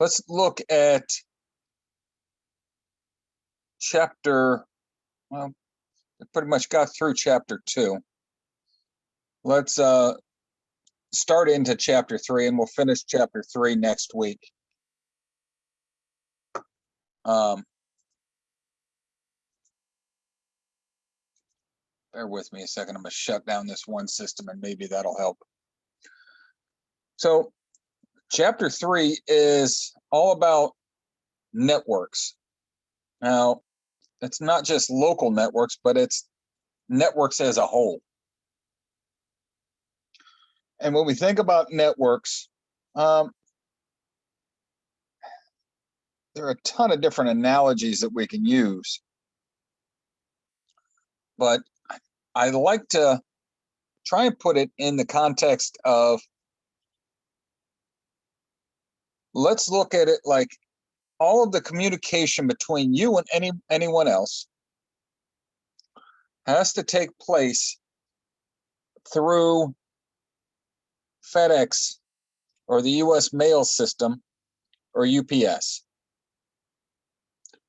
Let's look at chapter, well, I pretty much got through chapter 2. Let's start into chapter 3, and we'll finish chapter 3 next week. Bear with me a second. I'm going to shut down this one system, and maybe that'll help. So chapter 3 is all about networks. Now, it's not just local networks, but it's networks as a whole. And when we think about networks, there are a ton of different analogies that we can use. But I like to try and put it in the context of, let's look at it like all of the communication between you and anyone else has to take place through FedEx or the US mail system or UPS.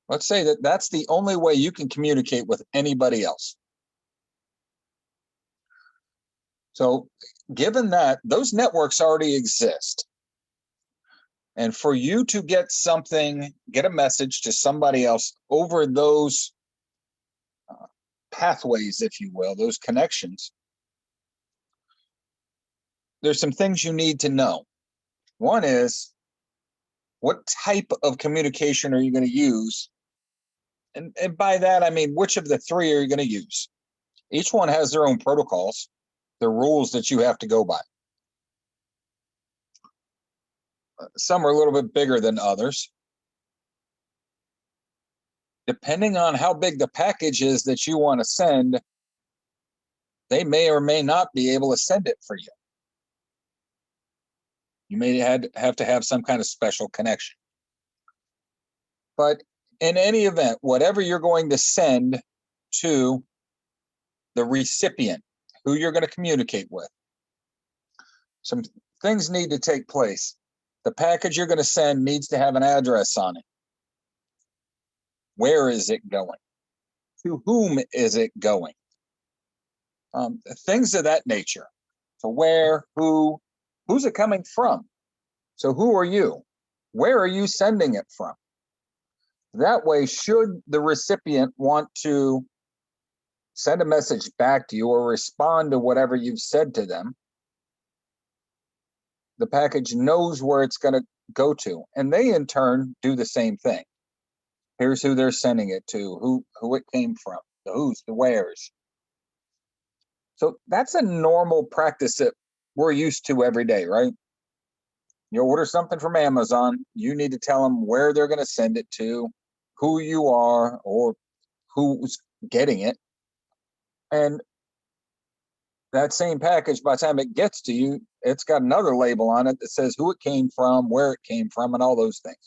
Let's say that that's the only way you can communicate with anybody else. So given that, those networks already exist. And for you to get a message to somebody else over those pathways, if you will, those connections, there's some things you need to know. One is, what type of communication are you going to use? And by that, I mean, which of the three are you going to use? Each one has their own protocols, the rules that you have to go by. Some are a little bit bigger than others. Depending on how big the package is that you want to send, they may or may not be able to send it for you. You may have to have some kind of special connection. But in any event, whatever you're going to send to the recipient, who you're going to communicate with, some things need to take place. The package you're going to send needs to have an address on it. Where is it going? To whom is it going? Things of that nature. So where, who's it coming from? So who are you? Where are you sending it from? That way, should the recipient want to send a message back to you or respond to whatever you've said to them, the package knows where it's going to go to. And they, in turn, do the same thing. Here's who they're sending it to, who it came from, the who's, the where's. So that's a normal practice that we're used to every day, right? You order something from Amazon, you need to tell them where they're going to send it to, who you are, or who's getting it. And that same package, by the time it gets to you, it's got another label on it that says who it came from, where it came from, and all those things.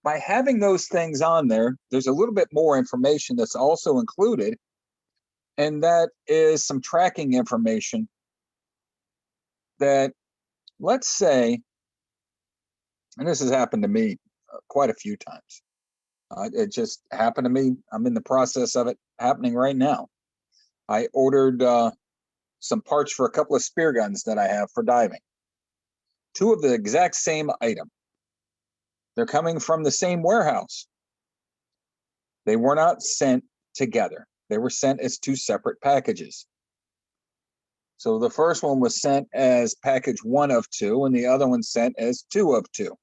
By having those things on there, there's a little bit more information that's also included, and that is some tracking information that, let's say, and this has happened to me quite a few times. It just happened to me. I'm in the process of it happening right now. I ordered some parts for a couple of spear guns that I have for diving. Two of the exact same item. They're coming from the same warehouse. They were not sent together. They were sent as two separate packages. So the first one was sent as package 1 of 2, and the other one sent as 2 of 2.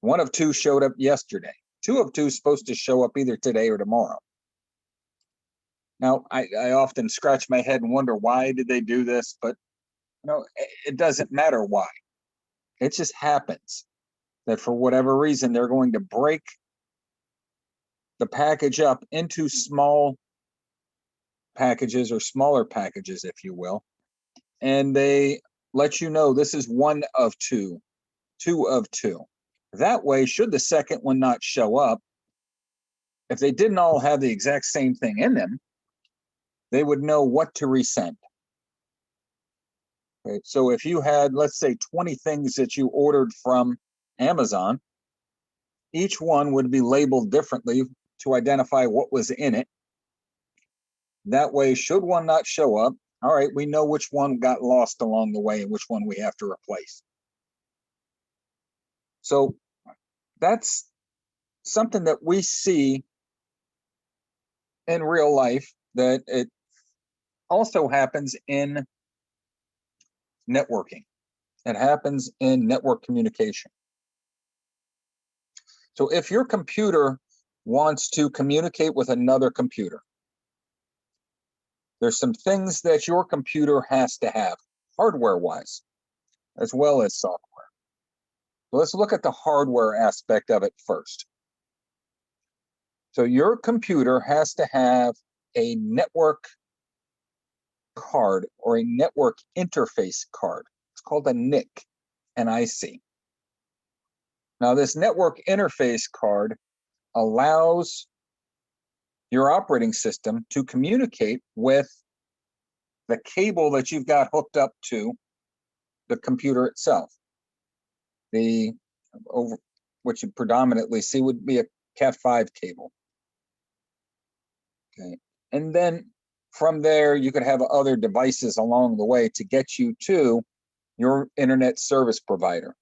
1 of 2 showed up yesterday. 2 of 2 is supposed to show up either today or tomorrow. Now, I often scratch my head and wonder, why did they do this? But it doesn't matter why. It just happens that for whatever reason, they're going to break the package up into small packages, or smaller packages, if you will. And they let you know this is 1 of 2, 2 of 2. That way, should the second one not show up, if they didn't all have the exact same thing in them, they would know what to resend. Okay, so if you had, let's say, 20 things that you ordered from Amazon, each one would be labeled differently to identify what was in it. That way, should one not show up, all right, we know which one got lost along the way and which one we have to replace. So that's something that we see in real life, that it also happens in networking. It happens in network communication. So if your computer wants to communicate with another computer, there's some things that your computer has to have, hardware-wise, as well as software. So let's look at the hardware aspect of it first. So your computer has to have a network card or a network interface card. It's called a NIC, N-I-C. Now, this network interface card allows your operating system to communicate with the cable that you've got hooked up to the computer itself. What you predominantly see would be a Cat5 cable. Okay, and then from there, you could have other devices along the way to get you to your internet service provider.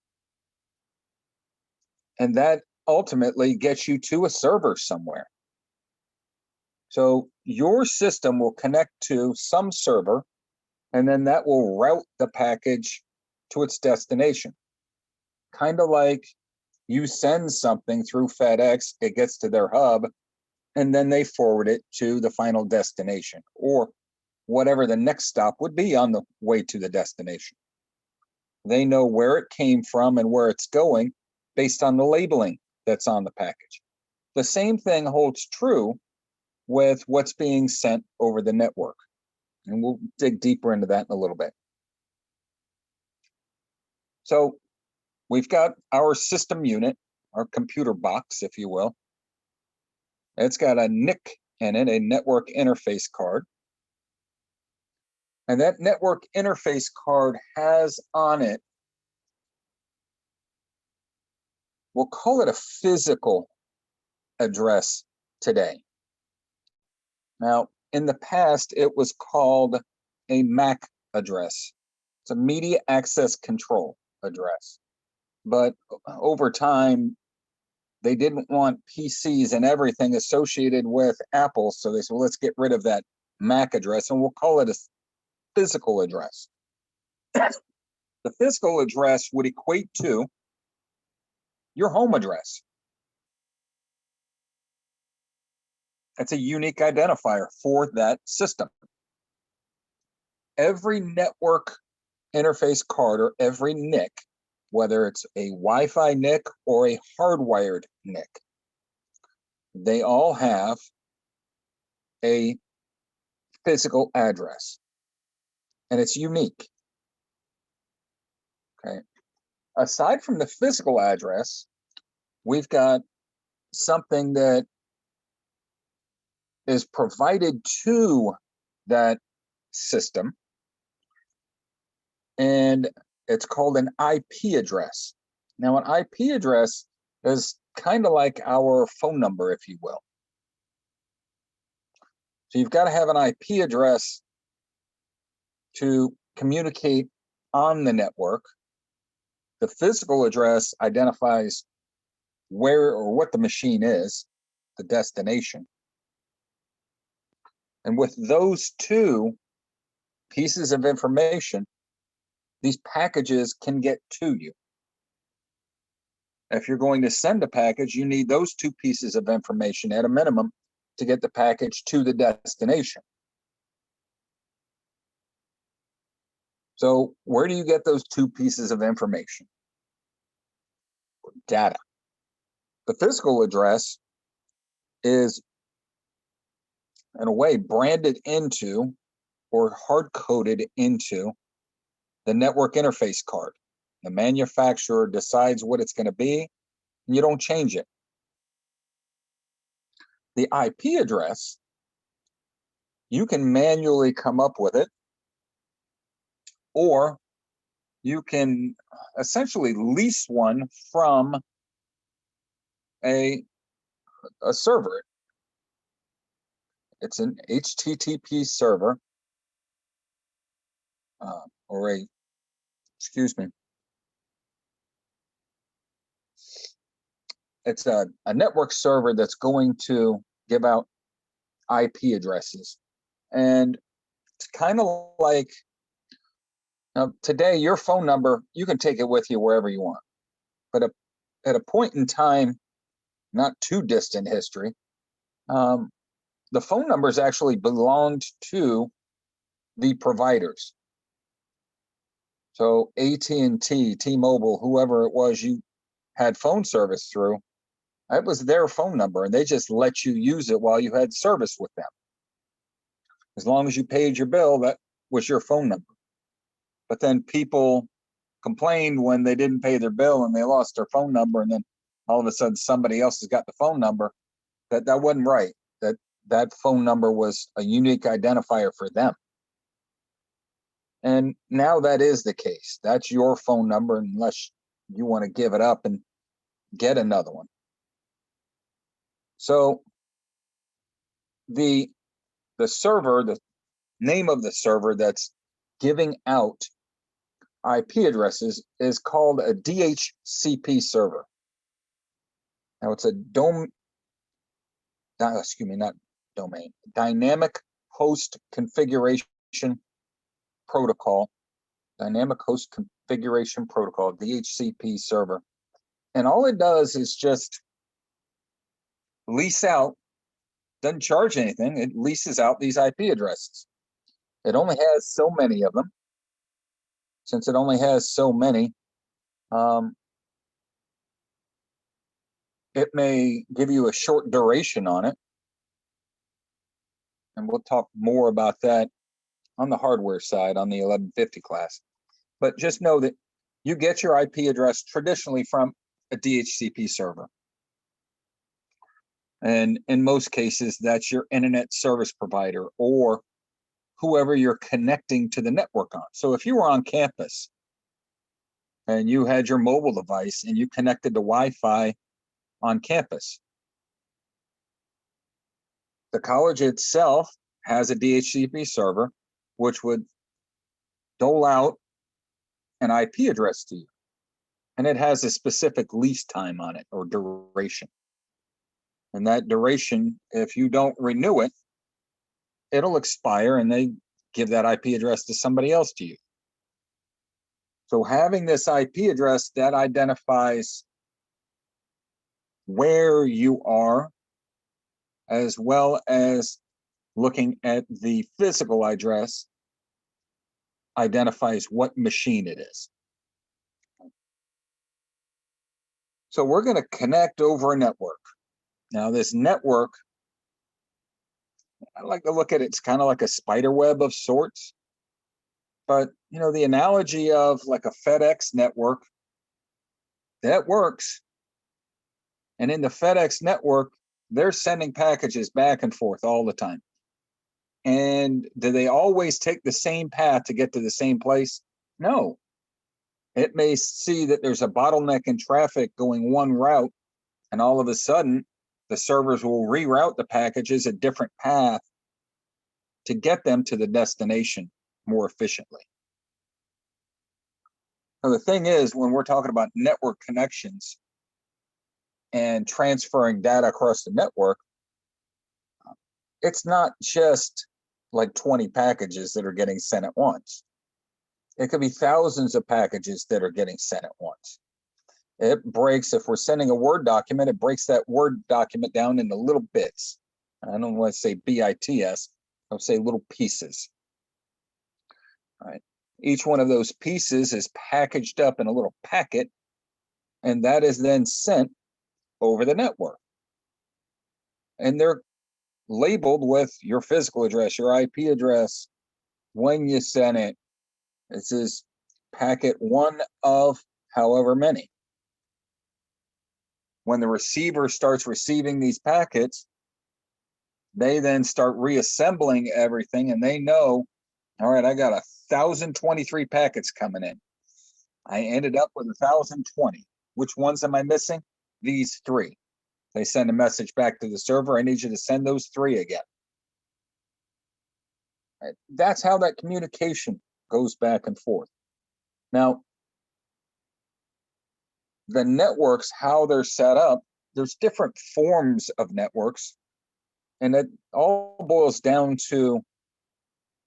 And that ultimately gets you to a server somewhere. So your system will connect to some server, and then that will route the package to its destination. Kind of like you send something through FedEx, it gets to their hub, and then they forward it to the final destination, or whatever the next stop would be on the way to the destination. They know where it came from and where it's going based on the labeling that's on the package. The same thing holds true with what's being sent over the network. And we'll dig deeper into that in a little bit. So we've got our system unit, our computer box, if you will. It's got a NIC in it, a network interface card. And that network interface card has on it, we'll call it a physical address today. Now, in the past, it was called a MAC address. It's a media access control address. But over time, they didn't want PCs and everything associated with Apple. So they said, well, let's get rid of that MAC address and we'll call it a physical address. The physical address would equate to your home address. It's a unique identifier for that system. Every network interface card or every NIC, whether it's a Wi-Fi NIC or a hardwired NIC, they all have a physical address, and it's unique. Okay. Aside from the physical address, we've got something that is provided to that system, and it's called an IP address. Now, an IP address is kind of like our phone number, if you will. So you've got to have an IP address to communicate on the network. The physical address identifies where or what the machine is, the destination. And with those two pieces of information, these packages can get to you. If you're going to send a package, you need those two pieces of information at a minimum to get the package to the destination. So where do you get those two pieces of information? Data. The physical address is, in a way, branded into or hard-coded into the network interface card. The manufacturer decides what it's going to be, and you don't change it. The IP address, you can manually come up with it, or you can essentially lease one from a server. It's an HTTP server, or a, excuse me, it's a network server that's going to give out IP addresses. And it's kind of like, today, your phone number, you can take it with you wherever you want. But at a point in time, not too distant history, the phone numbers actually belonged to the providers. So AT&T, T-Mobile, whoever it was you had phone service through, that was their phone number, and they just let you use it while you had service with them. As long as you paid your bill, that was your phone number. But then people complained when they didn't pay their bill and they lost their phone number, and then all of a sudden somebody else has got the phone number. That wasn't right. That phone number was a unique identifier for them. And now that is the case. That's your phone number unless you want to give it up and get another one. So the server, the name of the server that's giving out IP addresses is called a DHCP server. Now it's a dynamic host configuration protocol, dynamic host configuration protocol, DHCP server. And all it does is just lease out, doesn't charge anything, it leases out these IP addresses. It only has so many of them. Since it only has so many, it may give you a short duration on it. And we'll talk more about that on the hardware side on the 1150 class. But just know that you get your IP address traditionally from a DHCP server. And in most cases, that's your internet service provider or whoever you're connecting to the network on. So if you were on campus and you had your mobile device and you connected to Wi-Fi on campus, the college itself has a DHCP server, which would dole out an IP address to you. And it has a specific lease time on it or duration. And that duration, if you don't renew it, it'll expire and they give that IP address to somebody else to use. So having this IP address that identifies where you are, as well as looking at the physical address, identifies what machine it is. So we're going to connect over a network. Now this network, I like to look at it, it's kind of like a spider web of sorts. But, you know, the analogy of like a FedEx network, that works. And in the FedEx network, they're sending packages back and forth all the time. And do they always take the same path to get to the same place? No. It may see that there's a bottleneck in traffic going one route, and all of a sudden, the servers will reroute the packages a different path to get them to the destination more efficiently. Now, the thing is, when we're talking about network connections and transferring data across the network, it's not just like 20 packages that are getting sent at once. It could be thousands of packages that are getting sent at once. It breaks, if we're sending a Word document, it breaks that Word document down into little bits. I don't want to say BITS, I'll say little pieces. All right. Each one of those pieces is packaged up in a little packet, and that is then sent over the network. And they're labeled with your physical address, your IP address, when you send it. This is packet one of however many. When the receiver starts receiving these packets, they then start reassembling everything, and they know, all right, I got 1,023 packets coming in. I ended up with 1,020. Which ones am I missing? These 3. They send a message back to the server. I need you to send those 3 again. Right? That's how that communication goes back and forth. Now, the networks, how they're set up, there's different forms of networks, and it all boils down to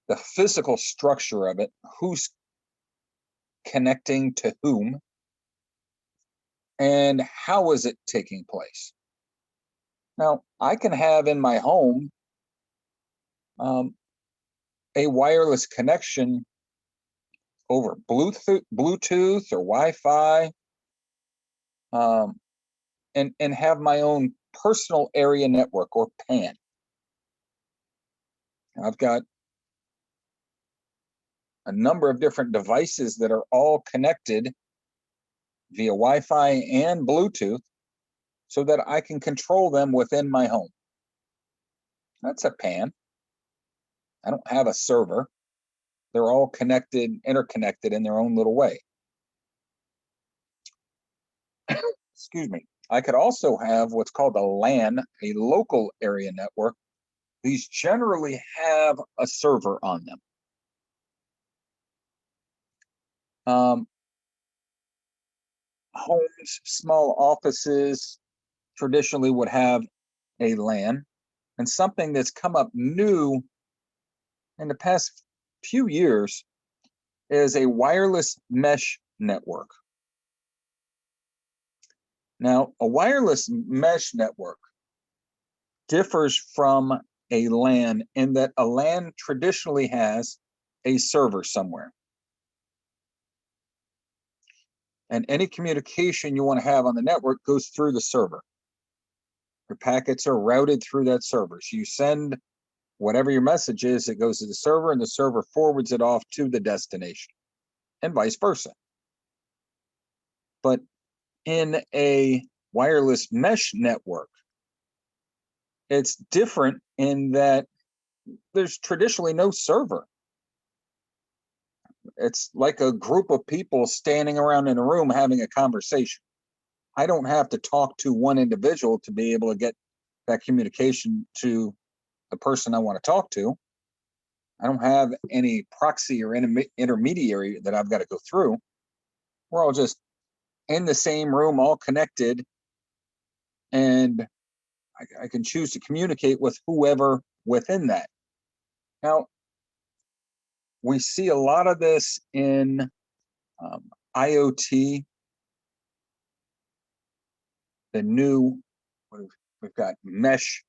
the physical structure of it, who's connecting to whom, and how is it taking place. Now, I can have in my home a wireless connection over Bluetooth or Wi-Fi, and have my own personal area network, or PAN. I've got a number of different devices that are all connected via Wi-Fi and Bluetooth so that I can control them within my home. That's a PAN. I don't have a server. They're all connected, interconnected in their own little way. Excuse me. I could also have what's called a LAN, a local area network. These generally have a server on them. Homes, small offices traditionally would have a LAN, and something that's come up new in the past few years is a wireless mesh network. Now, a wireless mesh network differs from a LAN in that a LAN traditionally has a server somewhere. And any communication you want to have on the network goes through the server. Your packets are routed through that server. So you send whatever your message is, it goes to the server, and the server forwards it off to the destination, and vice versa. But in a wireless mesh network, it's different in that there's traditionally no server. It's like a group of people standing around in a room having a conversation. I don't have to talk to one individual to be able to get that communication to the person I want to talk to. I don't have any proxy or intermediary that I've got to go through. We're all just in the same room, all connected, and I can choose to communicate with whoever within that. Now, we see a lot of this in IoT, the new, we've got mesh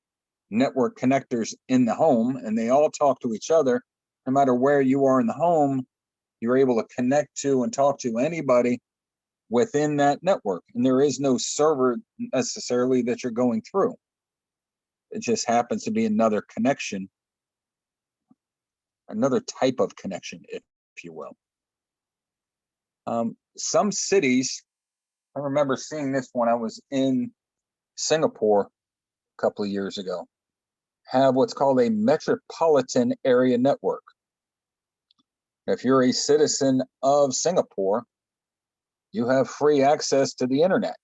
network connectors in the home, and they all talk to each other. No matter where you are in the home, you're able to connect to and talk to anybody within that network. And there is no server necessarily that you're going through. It just happens to be another connection, another type of connection, if you will. Some cities, I remember seeing this when I was in Singapore a couple of years ago, have what's called a metropolitan area network. If you're a citizen of Singapore, you have free access to the internet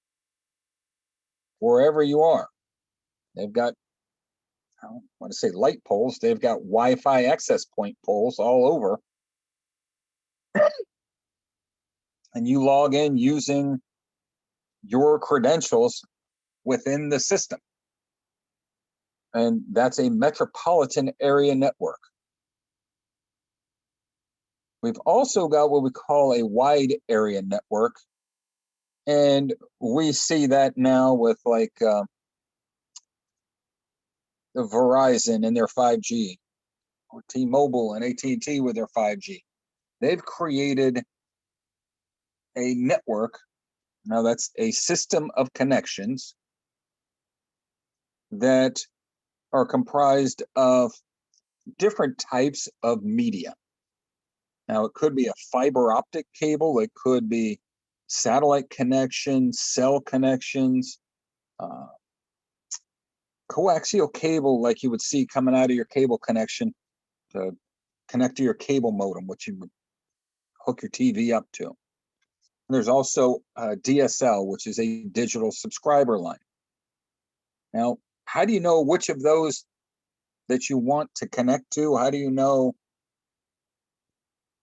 wherever you are. They've got, I don't want to say light poles, they've got Wi-Fi access point poles all over. And you log in using your credentials within the system. And that's a metropolitan area network. We've also got what we call a wide area network. And we see that now with like the Verizon and their 5G, or T-Mobile and AT&T with their 5G. They've created a network. Now that's a system of connections that are comprised of different types of media. Now it could be a fiber optic cable, it could be satellite connections, cell connections, coaxial cable like you would see coming out of your cable connection to connect to your cable modem, which you would hook your TV up to. There's also DSL, which is a digital subscriber line. Now, how do you know which of those that you want to connect to? How do you know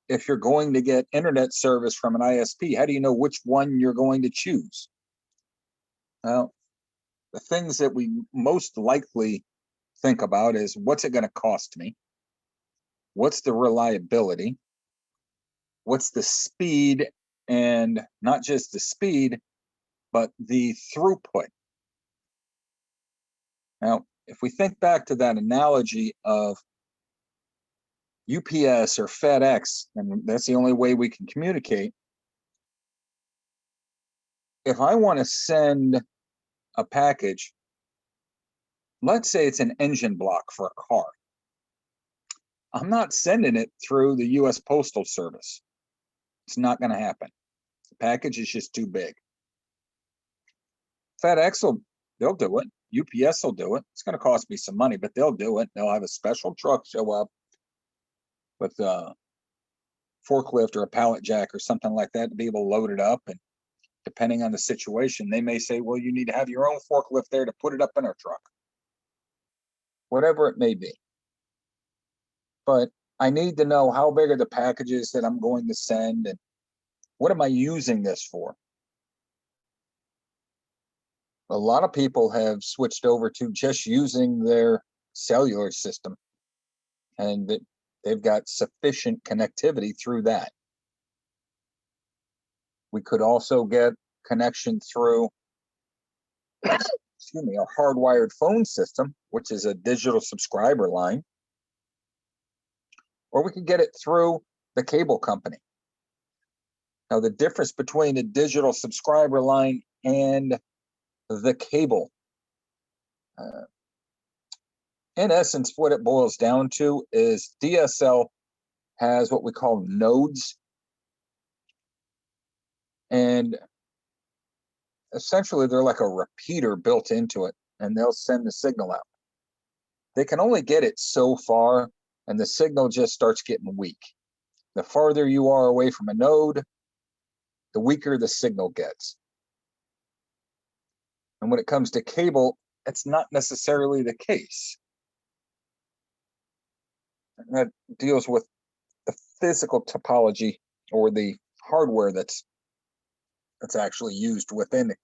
if you're going to get internet service from an ISP? How do you know which one you're going to choose? Well, the things that we most likely think about is, what's it going to cost me? What's the reliability? What's the speed? And not just the speed, but the throughput. Now, if we think back to that analogy of UPS or FedEx, and that's the only way we can communicate. If I want to send a package, let's say it's an engine block for a car, I'm not sending it through the US Postal Service. It's not going to happen. The package is just too big. FedEx they'll do it. UPS will do it. It's going to cost me some money, but they'll do it. They'll have a special truck show up with a forklift or a pallet jack or something like that to be able to load it up. And depending on the situation, they may say, well, you need to have your own forklift there to put it up in our truck. Whatever it may be. But I need to know how big are the packages that I'm going to send, and what am I using this for? A lot of people have switched over to just using their cellular system, and they've got sufficient connectivity through that. We could also get connection through excuse me, a hardwired phone system, which is a digital subscriber line, or we could get it through the cable company. Now, the difference between a digital subscriber line and the cable, in essence, what it boils down to is DSL has what we call nodes, and essentially they're like a repeater built into it, and they'll send the signal out. They can only get it so far, and the signal just starts getting weak. The farther you are away from a node, the weaker the signal gets. And when it comes to cable, that's not necessarily the case. And that deals with the physical topology, or the hardware that's actually used within the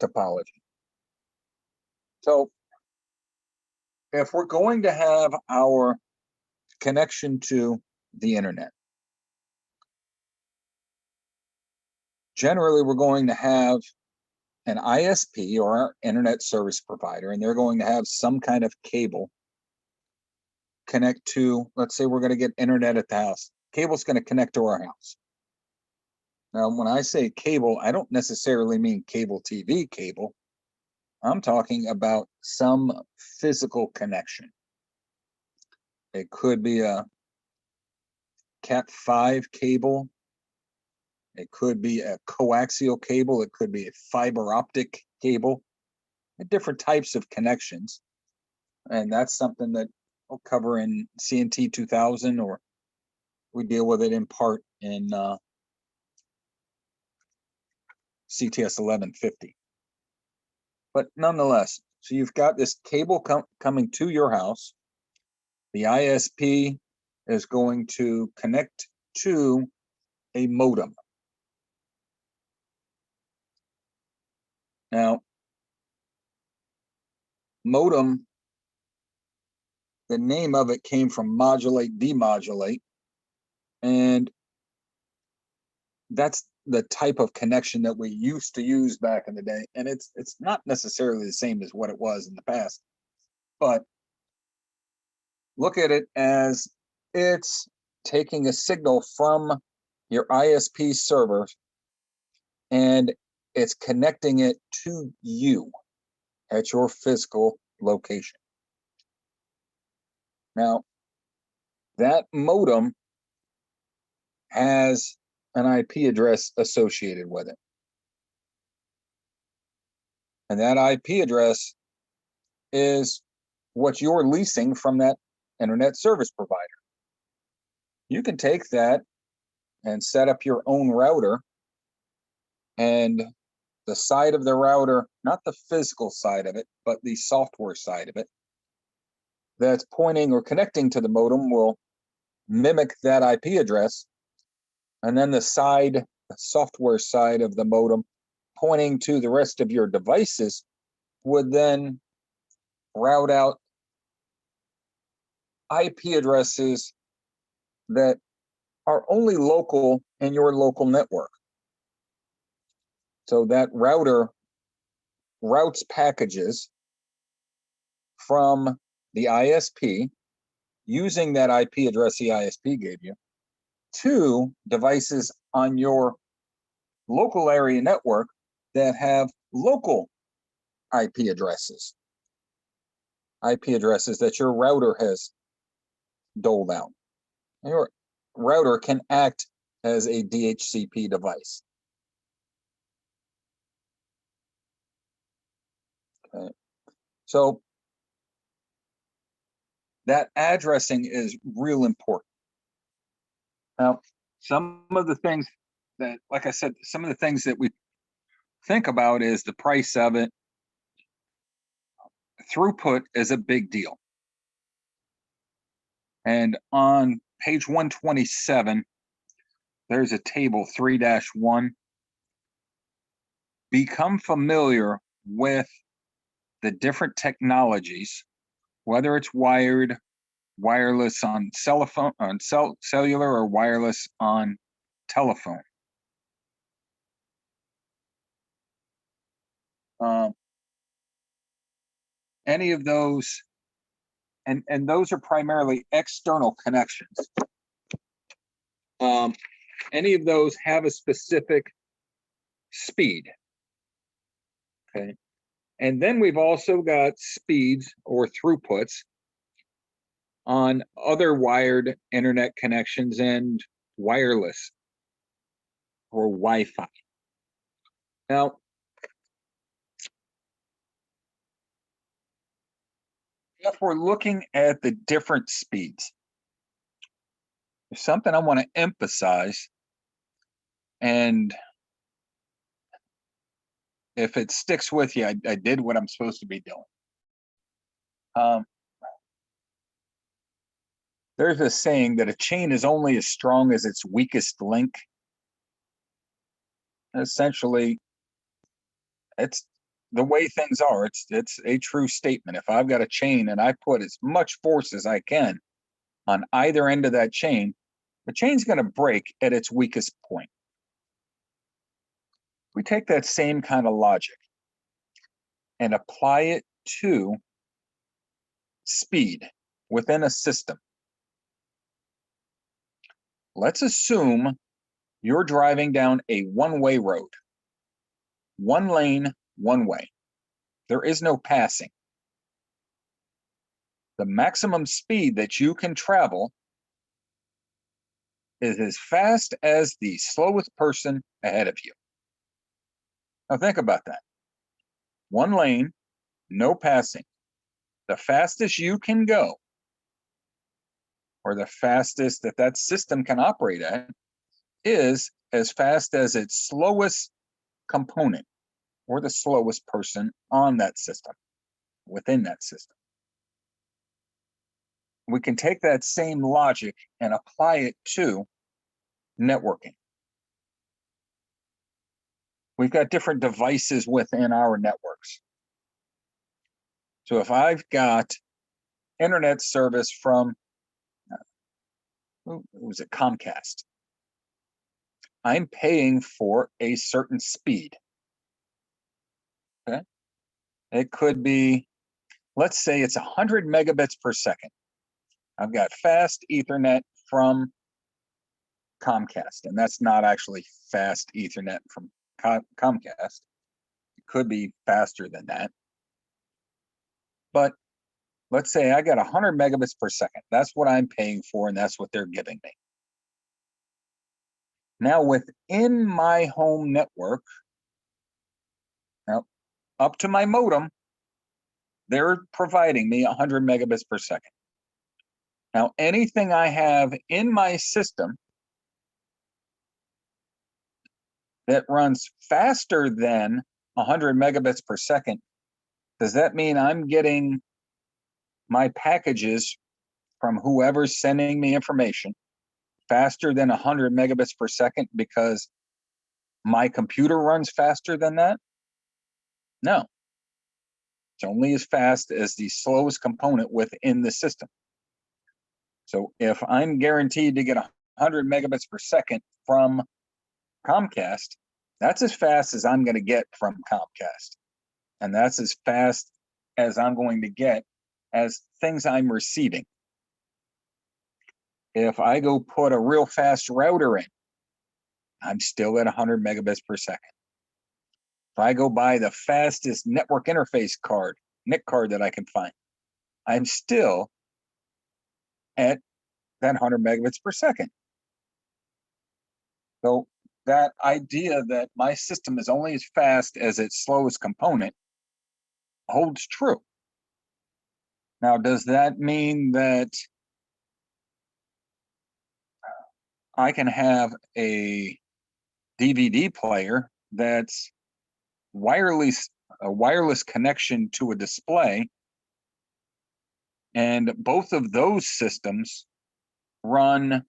topology. So if we're going to have our connection to the internet, generally we're going to have an ISP, or our internet service provider, and they're going to have some kind of cable connect to, let's say we're going to get internet at the house. Cable's going to connect to our house. Now, when I say cable, I don't necessarily mean cable TV cable. I'm talking about some physical connection. It could be a Cat5 cable. It could be a coaxial cable. It could be a fiber optic cable. Different types of connections. And that's something that we'll cover in CNT 2000, or we deal with it in part in CTS 1150. But nonetheless, so you've got this cable coming to your house. The ISP is going to connect to a modem. Now, modem, the name of it came from modulate, demodulate, and that's the type of connection that we used to use back in the day. And it's not necessarily the same as what it was in the past, but look at it as it's taking a signal from your ISP server and it's connecting it to you at your physical location. Now, that modem has an IP address associated with it. And that IP address is what you're leasing from that internet service provider. You can take that and set up your own router and the side of the router, not the physical side of it, but the software side of it, that's pointing or connecting to the modem will mimic that IP address. And then the software side of the modem pointing to the rest of your devices would then route out IP addresses that are only local in your local network. So that router routes packages from the ISP using that IP address the ISP gave you to devices on your local area network that have local IP addresses that your router has doled out. Your router can act as a DHCP device. Okay. So that addressing is real important. Now, some of the things that, like I said, some of the things that we think about is the price of it. Throughput is a big deal. And on page 127, there's a table 3-1. Become familiar with the different technologies, whether it's wired, wireless on cellular, or wireless on telephone. Any of those, and those are primarily external connections. Any of those have a specific speed. Okay. And then we've also got speeds or throughputs on other wired internet connections and wireless or Wi-Fi. Now, if we're looking at the different speeds, there's something I want to emphasize, and if it sticks with you, I did what I'm supposed to be doing. There's a saying that a chain is only as strong as its weakest link. Essentially, it's the way things are. It's a true statement. If I've got a chain and I put as much force as I can on either end of that chain, the chain's going to break at its weakest point. We take that same kind of logic and apply it to speed within a system. Let's assume you're driving down a one-way road, one lane, one way. There is no passing. The maximum speed that you can travel is as fast as the slowest person ahead of you. Now think about that. One lane, no passing. The fastest you can go, or the fastest that system can operate at, is as fast as its slowest component or the slowest person on that system, within that system. We can take that same logic and apply it to networking. We've got different devices within our networks. So if I've got internet service from, was it Comcast? I'm paying for a certain speed. Okay. It could be, let's say it's 100 megabits per second. I've got fast Ethernet from Comcast, and that's not actually fast Ethernet from Comcast. It could be faster than that. But let's say I got 100 megabits per second. That's what I'm paying for, and that's what they're giving me. Now, within my home network, now up to my modem, they're providing me 100 megabits per second. Now, anything I have in my system that runs faster than 100 megabits per second, does that mean I'm getting my packages from whoever's sending me information faster than 100 megabits per second because my computer runs faster than that? No. It's only as fast as the slowest component within the system. So if I'm guaranteed to get 100 megabits per second from Comcast, that's as fast as I'm going to get from Comcast. And that's as fast as I'm going to get as things I'm receiving. If I go put a real fast router in, I'm still at 100 megabits per second. If I go buy the fastest network interface card, NIC card that I can find, I'm still at that 100 megabits per second. So that idea that my system is only as fast as its slowest component holds true. Now, does that mean that I can have a DVD player that's a wireless connection to a display, and both of those systems run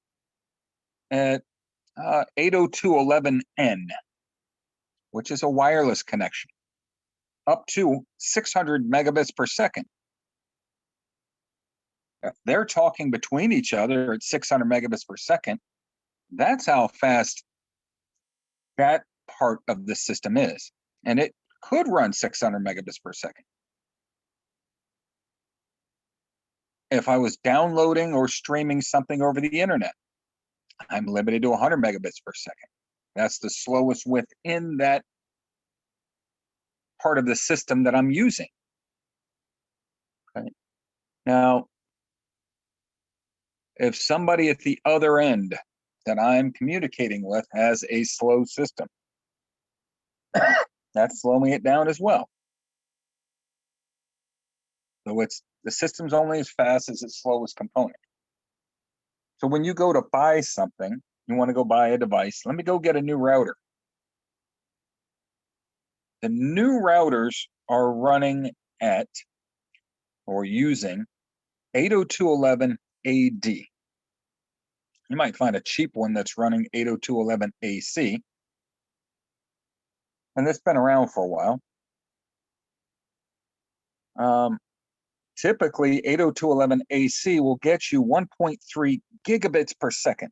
at 802.11n, which is a wireless connection, up to 600 megabits per second? If they're talking between each other at 600 megabits per second, that's how fast that part of the system is. And it could run 600 megabits per second. If I was downloading or streaming something over the internet, I'm limited to 100 megabits per second. That's the slowest within that part of the system that I'm using. Okay. Now, if somebody at the other end that I'm communicating with has a slow system, that's slowing it down as well. So the system's only as fast as its slowest component. So when you go to buy something, you want to go buy a device, let me go get a new router. The new routers are running at or using 802.11ad. You might find a cheap one that's running 802.11ac. And that's been around for a while. Typically, 802.11ac will get you 1.3 gigabits per second.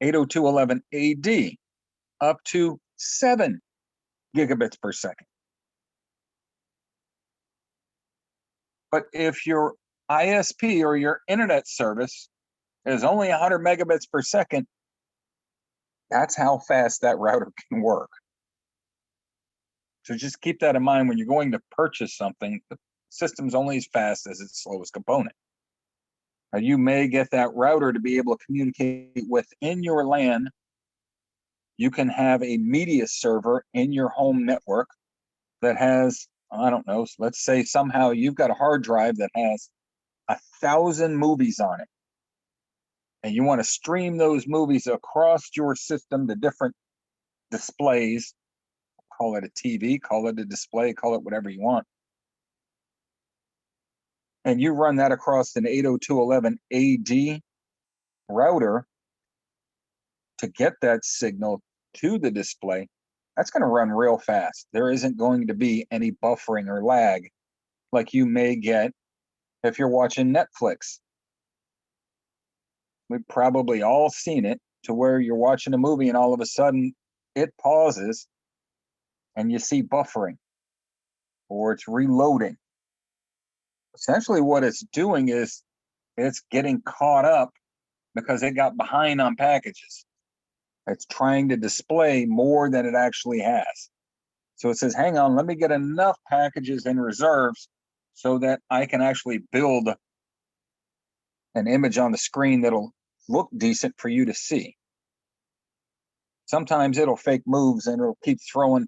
802.11ad up to 7 gigabits per second. But if your ISP or your internet service is only 100 megabits per second, that's how fast that router can work. So just keep that in mind when you're going to purchase something. The system's only as fast as its slowest component. Now, you may get that router to be able to communicate within your LAN. You can have a media server in your home network that has, I don't know, let's say somehow you've got a hard drive that has 1,000 movies on it. And you want to stream those movies across your system to different displays. Call it a TV, call it a display, call it whatever you want. And you run that across an 802.11ad router to get that signal to the display. That's going to run real fast. There isn't going to be any buffering or lag like you may get if you're watching Netflix. We've probably all seen it, to where you're watching a movie and all of a sudden it pauses and you see buffering or it's reloading. Essentially what it's doing is it's getting caught up because it got behind on packages. It's trying to display more than it actually has. So it says, hang on, let me get enough packages in reserves so that I can actually build an image on the screen that'll look decent for you to see. Sometimes it'll fake moves and it'll keep throwing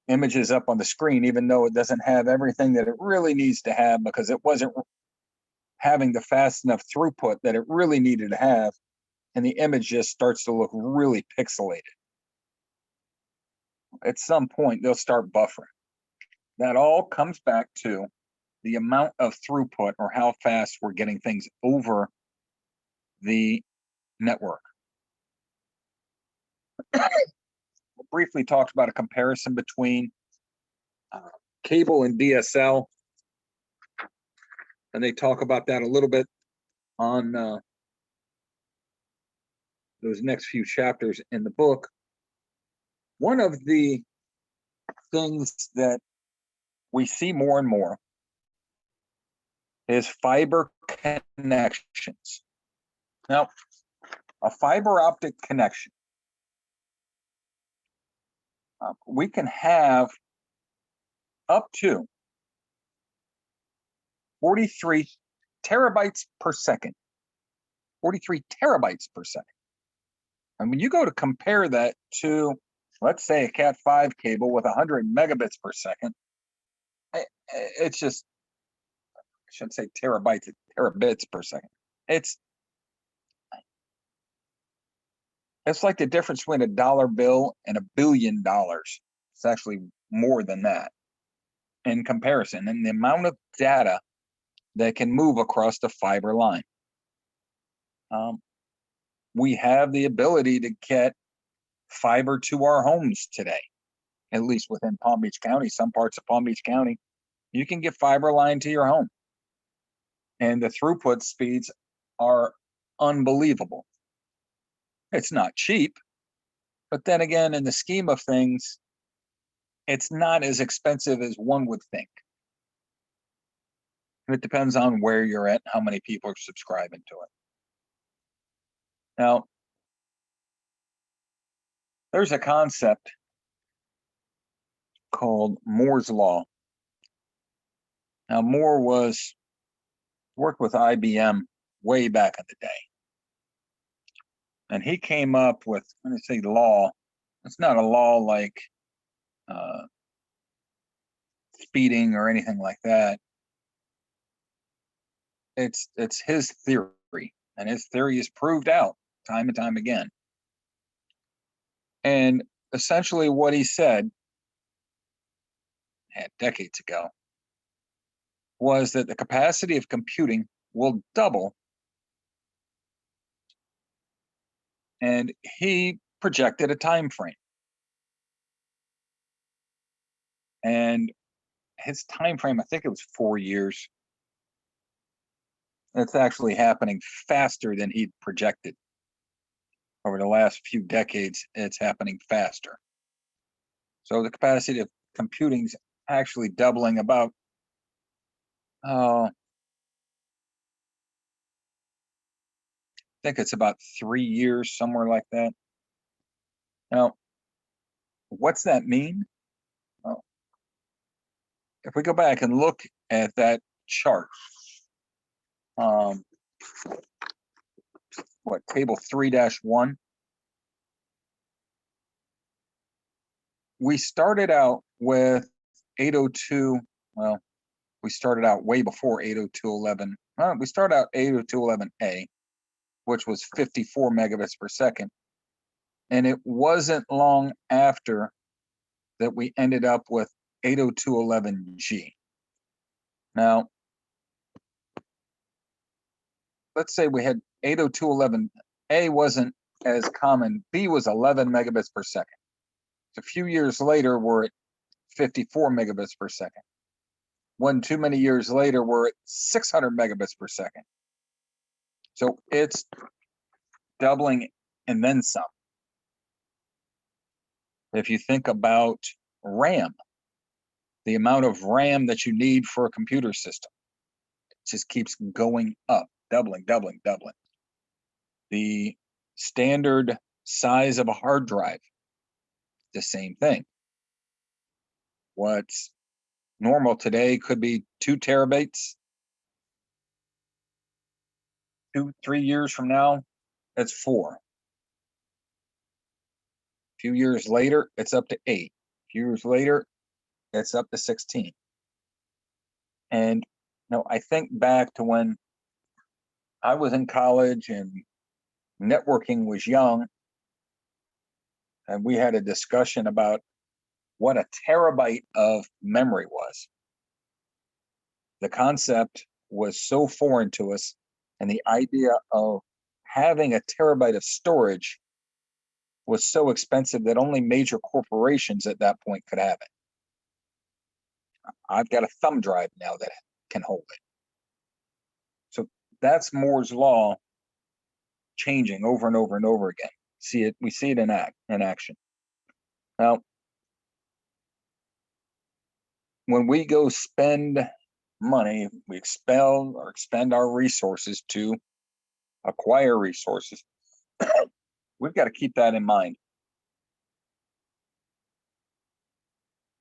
images up on the screen, even though it doesn't have everything that it really needs to have, because it wasn't having the fast enough throughput that it really needed to have and the image just starts to look really pixelated. At some point, they'll start buffering. That all comes back to the amount of throughput, or how fast we're getting things over the network. We briefly talked about a comparison between cable and DSL, and they talk about that a little bit on those next few chapters in the book. One of the things that we see more and more is fiber connections. Now, a fiber optic connection, we can have up to 43 terabytes per second. 43 terabytes per second. And when you go to compare that to, let's say, a Cat5 cable with 100 megabits per second, it's just, I shouldn't say terabytes, it's terabits per second. It's like the difference between a dollar bill and $1 billion. It's actually more than that in comparison, and the amount of data that can move across the fiber line. We have the ability to get fiber to our homes today, at least within Palm Beach County. Some parts of Palm Beach County, you can get fiber line to your home, and the throughput speeds are unbelievable. It's not cheap, but then again, in the scheme of things, it's not as expensive as one would think. It depends on where you're at, how many people are subscribing to it. Now, there's a concept called Moore's Law. Now, Moore worked with IBM way back in the day. And he came up with, when I say law, it's not a law like speeding or anything like that. It's his theory, and his theory is proved out time and time again. And essentially what he said decades ago was that the capacity of computing will double, and he projected a time frame. And his time frame, I think it was 4 years. It's actually happening faster than he projected. Over the last few decades, it's happening faster. So the capacity of computing is actually doubling about, I think it's about 3 years, somewhere like that. Now, what's that mean? Well, if we go back and look at that chart, table 3-1, we started out with 802, well, we started out way before 802.11. We started out 802.11a, which was 54 megabits per second. And it wasn't long after that we ended up with 802.11g. Now, let's say we had 802.11a wasn't as common. B was 11 megabits per second. A few years later, we're at 54 megabits per second. One too many years later, we're at 600 megabits per second. So it's doubling and then some. If you think about RAM, the amount of RAM that you need for a computer system, it just keeps going up, doubling, doubling, doubling. The standard size of a hard drive, the same thing. What's normal today could be 2 terabytes. 2-3 years from now, it's 4. A few years later, it's up to 8. A few years later, it's up to 16. And I think back to when I was in college and networking was young, and we had a discussion about what a terabyte of memory was. The concept was so foreign to us, and the idea of having a terabyte of storage was so expensive that only major corporations at that point could have it. I've got a thumb drive now that can hold it. So that's Moore's law changing over and over and over again. We see it in action. Now, when we go spend money, we expend our resources to acquire resources. We've got to keep that in mind.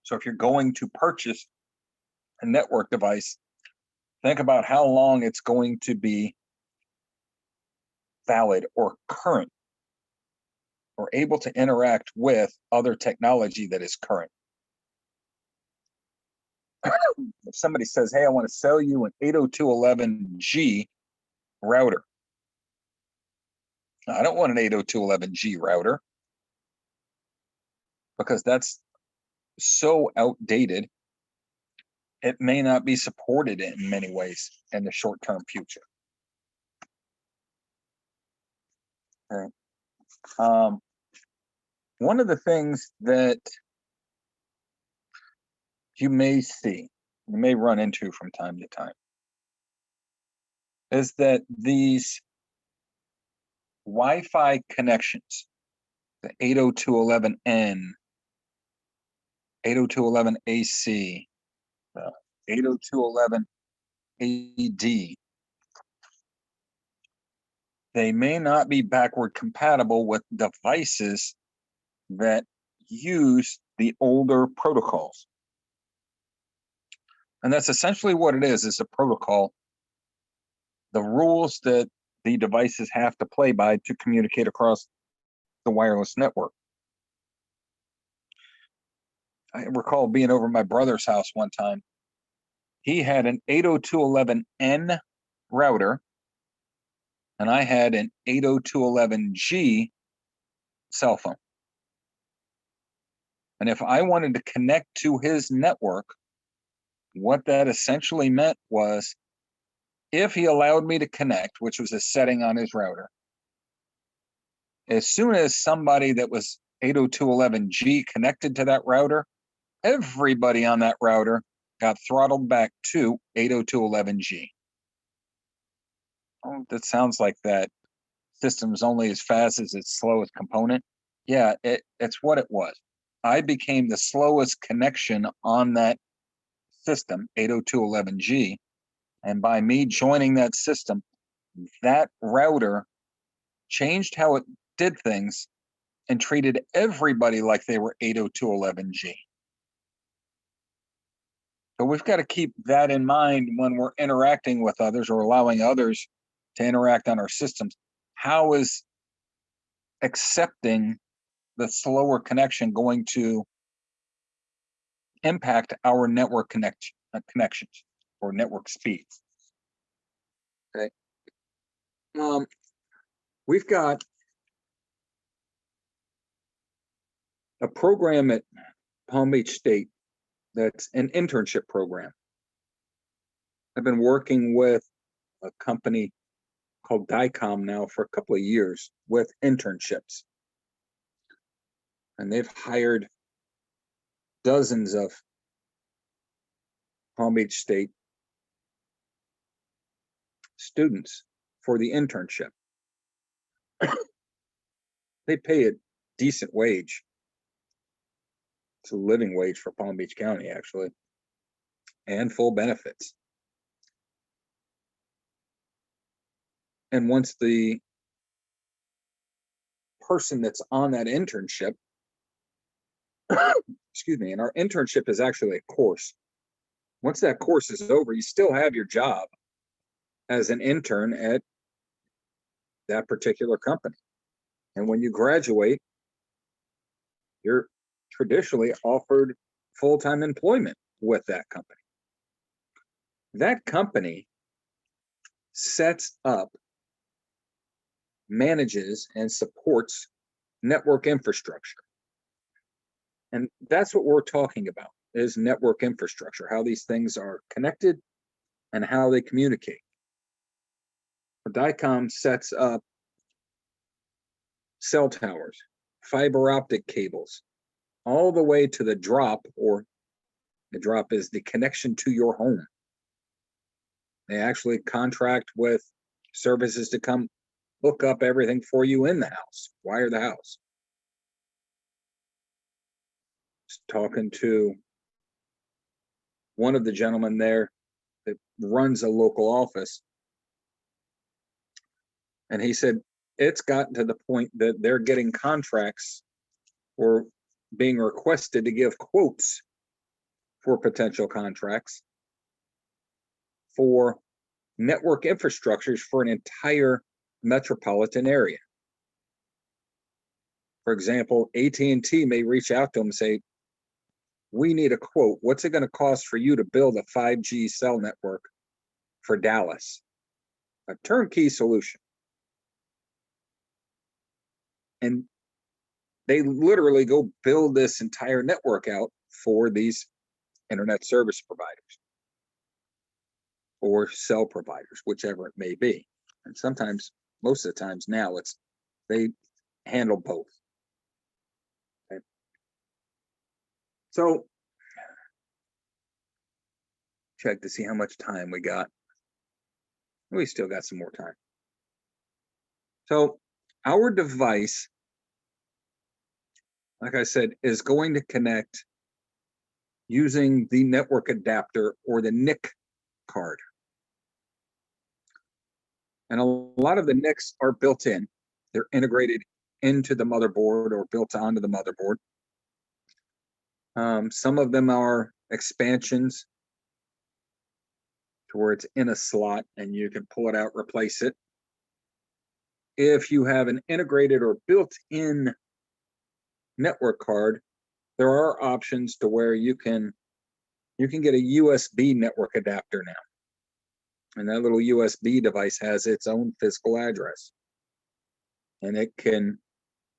So if you're going to purchase a network device, think about how long it's going to be valid or current or able to interact with other technology that is current. If somebody says, hey, I want to sell you an 802.11g router. I don't want an 802.11g router because that's so outdated. It may not be supported in many ways in the short-term future. Okay. One of the things that you may run into from time to time, is that these Wi-Fi connections, the 802.11n, 802.11ac, 802.11ad, they may not be backward compatible with devices that use the older protocols. And that's essentially what it is a protocol. The rules that the devices have to play by to communicate across the wireless network. I recall being over my brother's house one time. He had an 802.11n router, and I had an 802.11g cell phone. And if I wanted to connect to his network, what that essentially meant was, if he allowed me to connect, which was a setting on his router, as soon as somebody that was 802.11g connected to that router, everybody on that router got throttled back to 802.11g. Oh, that sounds like that system's only as fast as its slowest component. Yeah, it's what it was. I became the slowest connection on that system, 802.11g, and by me joining that system, that router changed how it did things and treated everybody like they were 802.11g. So we've got to keep that in mind when we're interacting with others or allowing others to interact on our systems. How is accepting the slower connection going to impact our network connections or network speeds? Okay. We've got a program at Palm Beach State that's an internship program. I've been working with a company called DICOM now for a couple of years with internships. And they've hired dozens of Palm Beach State students for the internship. They pay a decent wage. It's a living wage for Palm Beach County, actually, and full benefits. And once the person that's on that internship, excuse me, and our internship is actually a course. Once that course is over, you still have your job as an intern at that particular company. And when you graduate, you're traditionally offered full-time employment with that company. That company sets up manages and supports network infrastructure. And that's what we're talking about, is network infrastructure, how these things are connected and how they communicate. DICOM sets up cell towers, fiber optic cables, all the way to the drop, or the drop is the connection to your home. They actually contract with services to come hook up everything for you in the house, wire the house. Just talking to one of the gentlemen there that runs a local office, and he said it's gotten to the point that they're getting contracts or being requested to give quotes for potential contracts for network infrastructures for an entire metropolitan area. For example, AT&T may reach out to them and say, we need a quote. What's it going to cost for you to build a 5G cell network for Dallas? A turnkey solution. And they literally go build this entire network out for these internet service providers or cell providers, whichever it may be. And sometimes, most of the times now, they handle both. Okay. So check to see how much time we got. We still got some more time. So our device, like I said, is going to connect using the network adapter or the NIC card. And a lot of the NICs are built in. They're integrated into the motherboard or built onto the motherboard. Some of them are expansions to where it's in a slot and you can pull it out, replace it. If you have an integrated or built-in network card, there are options to where you can get a USB network adapter now. And that little USB device has its own physical address. And it can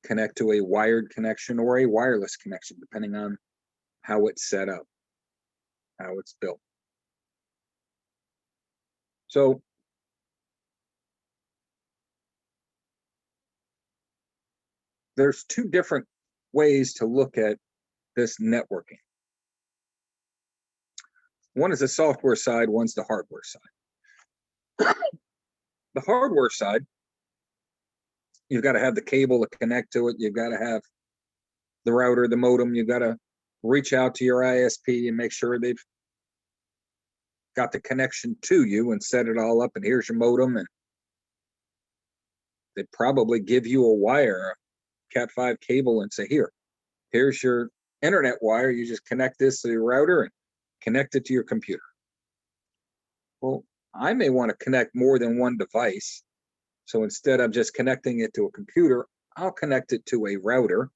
connect to a wired connection or a wireless connection, depending on how it's set up, how it's built. So there's two different ways to look at this networking. One is the software side, one's the hardware side. The hardware side, you've got to have the cable to connect to it. You've got to have the router, the modem. You've got to reach out to your ISP and make sure they've got the connection to you and set it all up. And here's your modem. And they probably give you a wire, a Cat5 cable, and say, here's your internet wire. You just connect this to your router and connect it to your computer. Well, I may want to connect more than one device. So instead of just connecting it to a computer, I'll connect it to a router.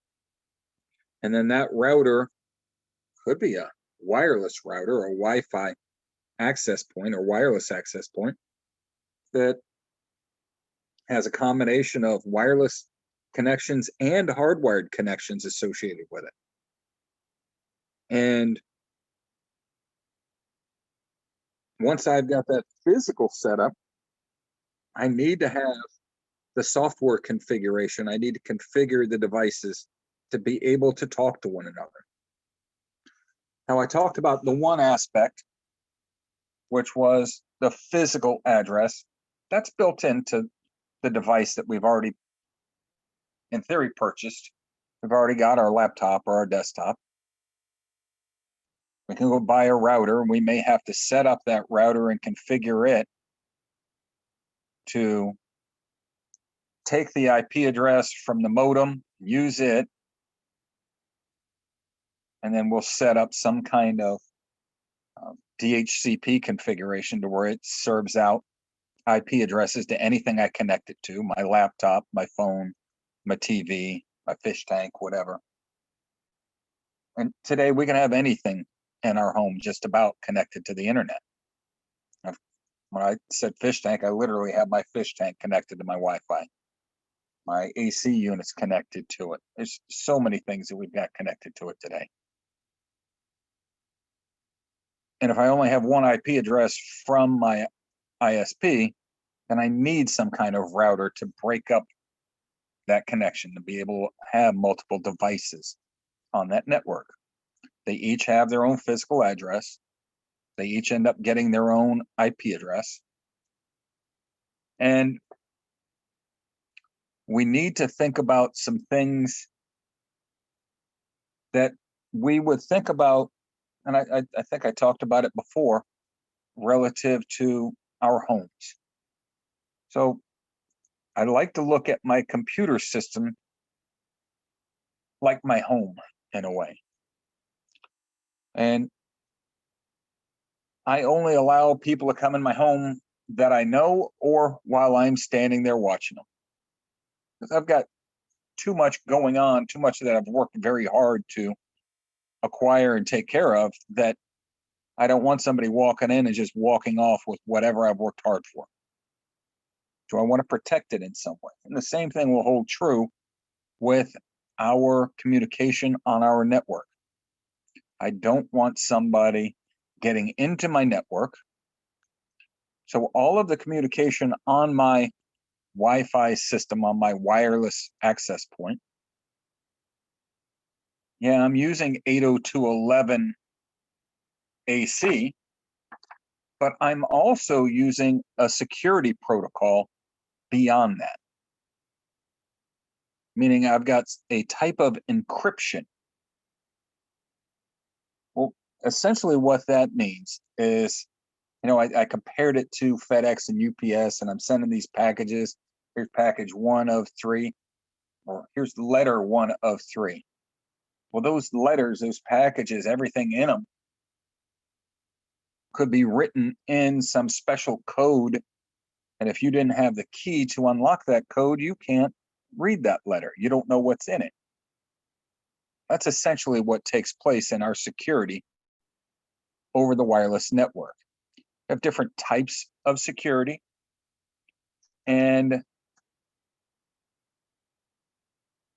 And then that router could be a wireless router or Wi-Fi access point or wireless access point that has a combination of wireless connections and hardwired connections associated with it. And once I've got that physical setup, I need to have the software configuration. I need to configure the devices to be able to talk to one another. Now, I talked about the one aspect, which was the physical address. That's built into the device that we've already, in theory, purchased. We've already got our laptop or our desktop. We can go buy a router, and we may have to set up that router and configure it to take the IP address from the modem, use it, and then we'll set up some kind of DHCP configuration to where it serves out IP addresses to anything I connect it to, my laptop, my phone, my TV, my fish tank, whatever. And today we can have anything in our home just about connected to the internet. When I said fish tank, I literally have my fish tank connected to my Wi-Fi. my AC unit's connected to it. There's so many things that we've got connected to it today. And if I only have one IP address from my ISP, then I need some kind of router to break up that connection, to be able to have multiple devices on that network. They each have their own physical address. They each end up getting their own IP address. And we need to think about some things that we would think about, and I think I talked about it before, relative to our homes. So I like to look at my computer system like my home in a way. And I only allow people to come in my home that I know, or while I'm standing there watching them. Because I've got too much going on, too much that I've worked very hard to acquire and take care of, that I don't want somebody walking in and just walking off with whatever I've worked hard for. So I want to protect it in some way. And the same thing will hold true with our communication on our network. I don't want somebody getting into my network. So all of the communication on my Wi-Fi system, on my wireless access point, yeah, I'm using 802.11 AC, but I'm also using a security protocol beyond that. Meaning I've got a type of encryption. Well, essentially what that means is, I compared it to FedEx and UPS, and I'm sending these packages. Here's package 1 of 3, or here's letter 1 of 3. Well, those letters, those packages, everything in them could be written in some special code. And if you didn't have the key to unlock that code, you can't read that letter. You don't know what's in it. That's essentially what takes place in our security over the wireless network. We have different types of security, and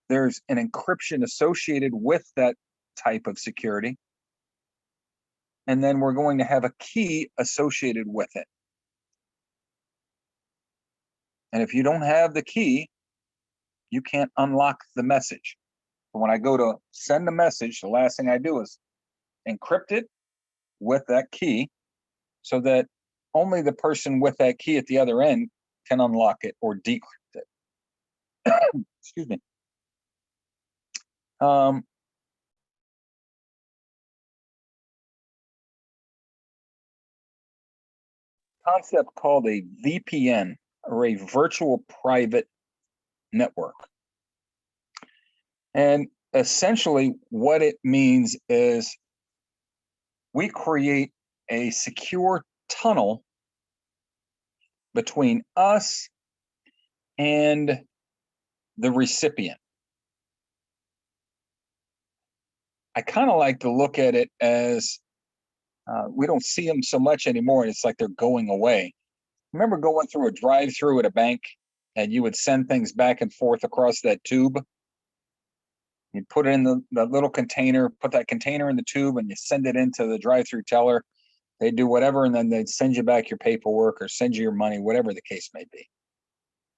there's an encryption associated with that type of security. And then we're going to have a key associated with it. And if you don't have the key, you can't unlock the message. So when I go to send a message, the last thing I do is encrypt it with that key so that only the person with that key at the other end can unlock it or decrypt it. Excuse me. Concept called a VPN, or a virtual private network. And essentially what it means is we create a secure tunnel between us and the recipient. I kind of like to look at it as we don't see them so much anymore. It's like they're going away. Remember going through a drive-through at a bank and you would send things back and forth across that tube? You put it in the little container, put that container in the tube, and you send it into the drive-through teller. They do whatever, and then they'd send you back your paperwork or send you your money, whatever the case may be.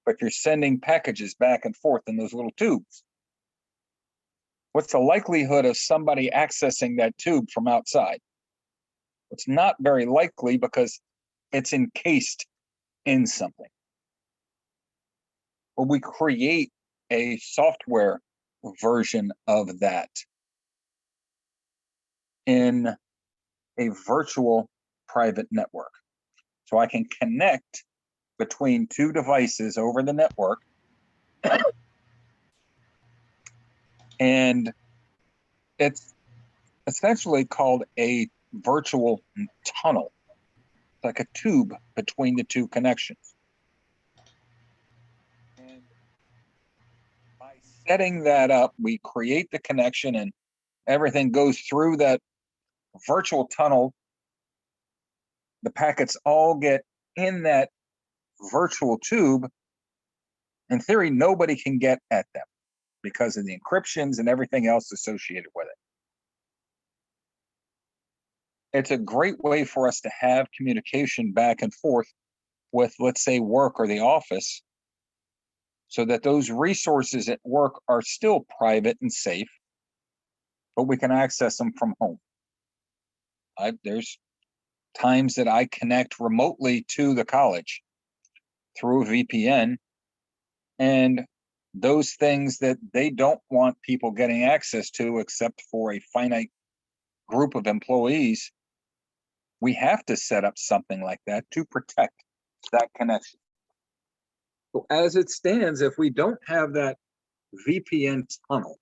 But you're sending packages back and forth in those little tubes. What's the likelihood of somebody accessing that tube from outside? It's not very likely because it's encased in something. Well, we create a software version of that in a virtual private network. So I can connect between two devices over the network, and it's essentially called a virtual tunnel, like a tube between the two connections. And by setting that up, we create the connection and everything goes through that virtual tunnel. The packets all get in that virtual tube, in theory, nobody can get at them because of the encryptions and everything else associated with it. It's a great way for us to have communication back and forth with, let's say, work or the office, so that those resources at work are still private and safe, but we can access them from home. There's times that I connect remotely to the college through a VPN, and those things that they don't want people getting access to except for a finite group of employees, we have to set up something like that to protect that connection. So as it stands, if we don't have that VPN tunnel,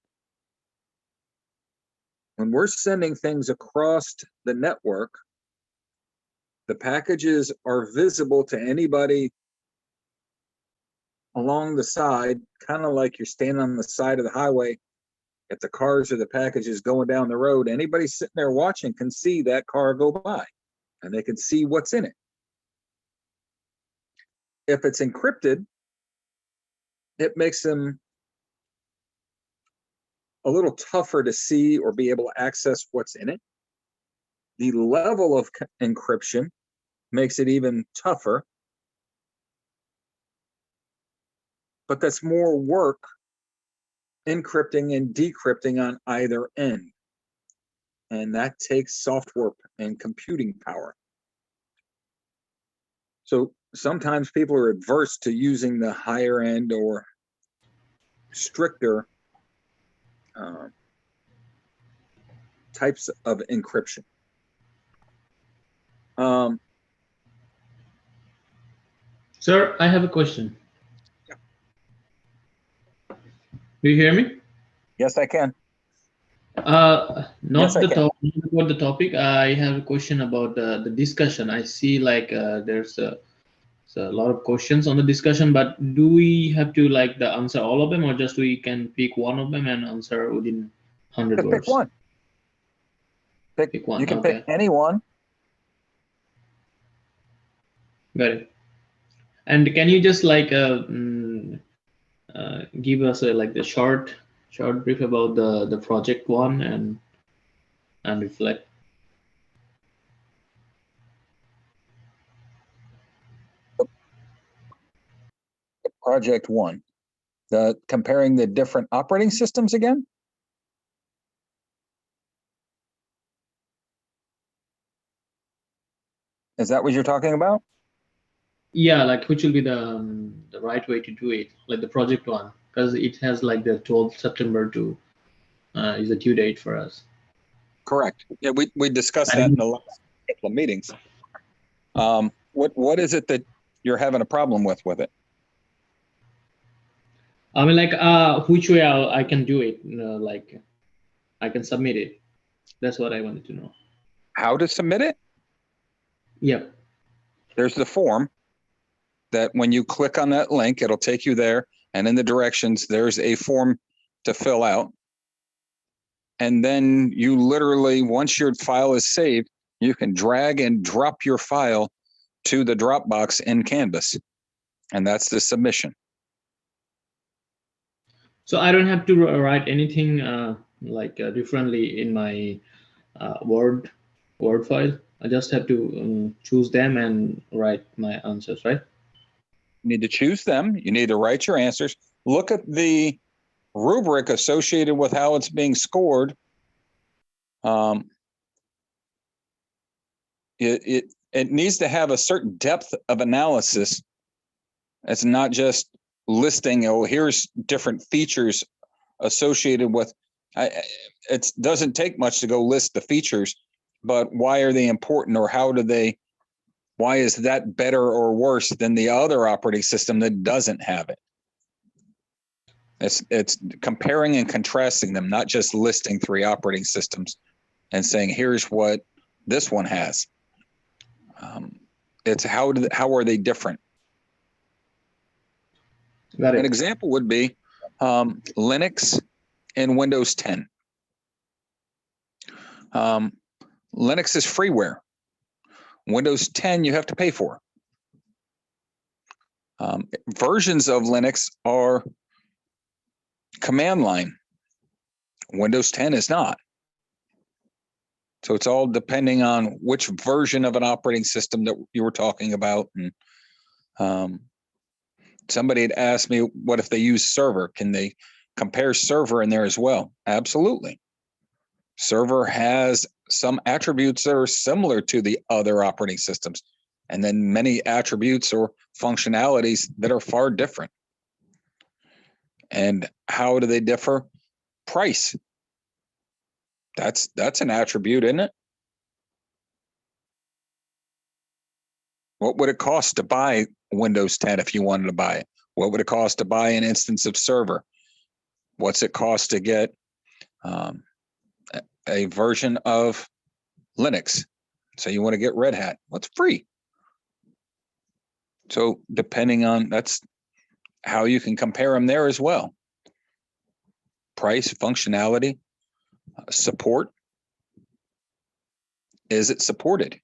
when we're sending things across the network, the packages are visible to anybody along the side, kind of like you're standing on the side of the highway. If the cars or the packages going down the road, anybody sitting there watching can see that car go by, and they can see what's in it. If it's encrypted, it makes them a little tougher to see or be able to access what's in it. The level of encryption makes it even tougher, but that's more work encrypting and decrypting on either end. And that takes software and computing power. So sometimes people are adverse to using the higher end or stricter types of encryption. Sir, I have a question. Yeah. Do you hear me? Yes, I can. Not Yes, I the can. topic, not about the topic. I have a question about the discussion. I see like there's a lot of questions on the discussion, but do we have to like the answer all of them, or just we can pick one of them and answer within 100 Just pick words? one. Pick one. You can Okay, pick any one. got it. And can you just like give us like the short brief about the project one and reflect? Project one. Comparing the different operating systems again. Is that what you're talking about? Yeah, like which will be the right way to do it, like the project one, because it has like the 12th September to is the due date for us. Correct. Yeah, we discussed I that in think, the last couple of meetings. What is it that you're having a problem with it? I mean, like which way I can do it, like I can submit it. That's what I wanted to know. How to submit it? Yep. There's the form that when you click on that link, it'll take you there, and in the directions, there's a form to fill out. And then you literally, once your file is saved, you can drag and drop your file to the Dropbox in Canvas. And that's the submission. So I don't have to write anything differently in my Word file. I just have to choose them and write my answers, right? You need to choose them. You need to write your answers. Look at the rubric associated with how it's being scored. It needs to have a certain depth of analysis. It's not just listing, oh, here's different features associated with. It doesn't take much to go list the features, but why are they important, or why is that better or worse than the other operating system that doesn't have it? It's comparing and contrasting them, not just listing 3 operating systems and saying, here's what this one has. It's how are they different? Got it. An example would be Linux and Windows 10. Linux is freeware. Windows 10 you have to pay for. Versions of Linux are command line. Windows 10 is not. So it's all depending on which version of an operating system that you were talking about. And somebody had asked me, what if they use server? Can they compare server in there as well? Absolutely. Server has some attributes that are similar to the other operating systems, and then many attributes or functionalities that are far different. And how do they differ? Price. That's an attribute, isn't it? What would it cost to buy Windows 10 if you wanted to buy it? What would it cost to buy an instance of server? What's it cost to get a version of Linux? So you want to get Red Hat. What's free? So depending on, that's how you can compare them there as well. Price, functionality, support. Is it supported?